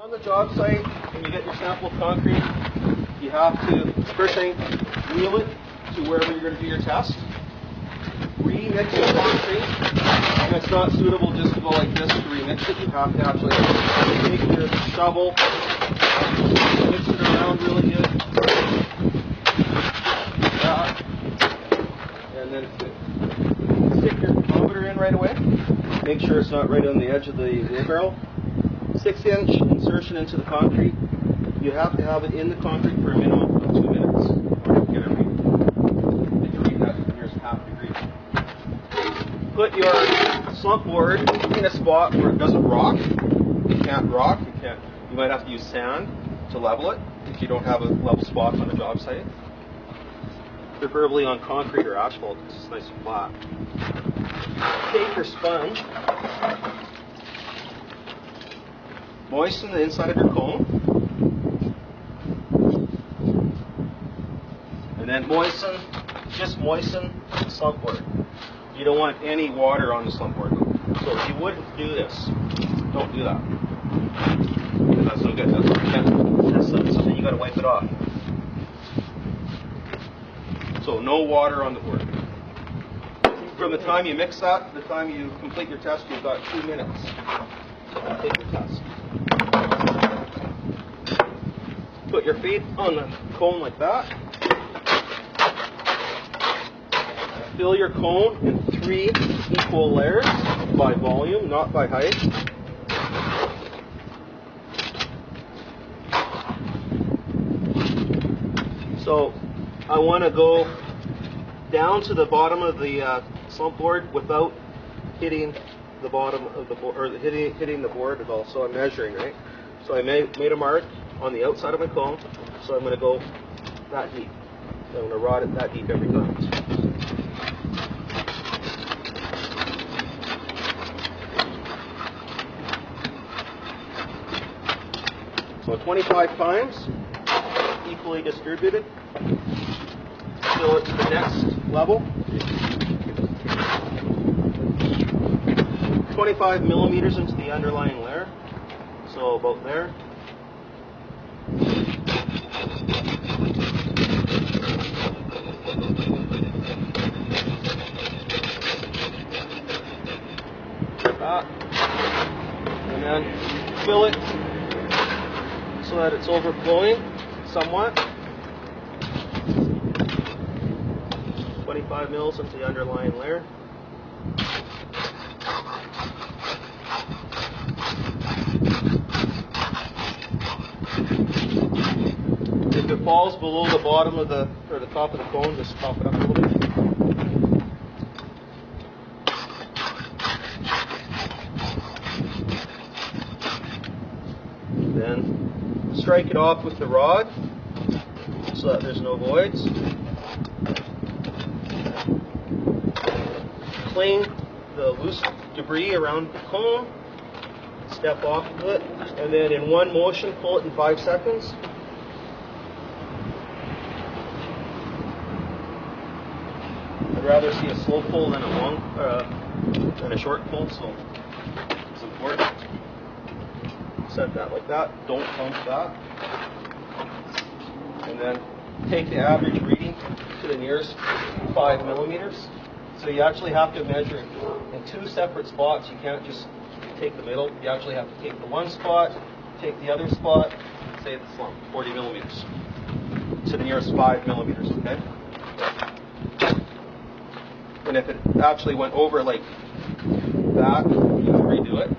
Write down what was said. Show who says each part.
Speaker 1: On the job site, when you get your sample of concrete, you have to, first thing, wheel it to wherever you're going to do your test. Remix the concrete, and it's not suitable just to go like this to remix it. You have to actually take your shovel, mix it around really good, like that, and then stick your thermometer in right away. Make sure it's not right on the edge of the wheelbarrow. 6-inch insertion into the concrete. You have to have it in the concrete for a minimum of 2 minutes. Get it read. Did you read that? Here's half degree. Put your slump board in a spot where it doesn't rock. It can't rock. You might have to use sand to level it if you don't have a level spot on the job site. Preferably on concrete or asphalt because it's nice and flat. Take your sponge. Moisten the inside of your cone, and then just moisten the slump board. You don't want any water on the slump board. So if you wouldn't do this, don't do that. That's no good. That's something you got to wipe it off. So no water on the board. From the time you mix that to the time you complete your test, you've got 2 minutes to take your test. Put your feet on the cone like that. Fill your cone in 3 equal layers by volume, not by height. So I want to go down to the bottom of the slump board without hitting the bottom of the board, or hitting the board at all. So I'm measuring, right? So I made a mark on the outside of my cone, so I'm going to go that deep. So I'm going to rod it that deep every time. So 25 times, equally distributed. Fill it to the next level. 25 millimeters into the underlying layer, so about there. That. And then fill it so that it's overflowing somewhat. 25 mils into the underlying layer. If it falls below the bottom of the top of the cone, just pop it up a little bit. Then strike it off with the rod so that there's no voids. Clean the loose debris around the cone, step off of it, and then in one motion pull it in 5 seconds. I'd rather see a slow pull than a short pull, so it's important. Set that like that, don't bump that. And then take the average reading to the nearest 5 millimeters. So you actually have to measure in 2 separate spots. You can't just take the middle. You actually have to take the one spot, take the other spot, say the slump, 40 millimeters to the nearest 5 millimeters, okay? And if it actually went over like that, you can redo it.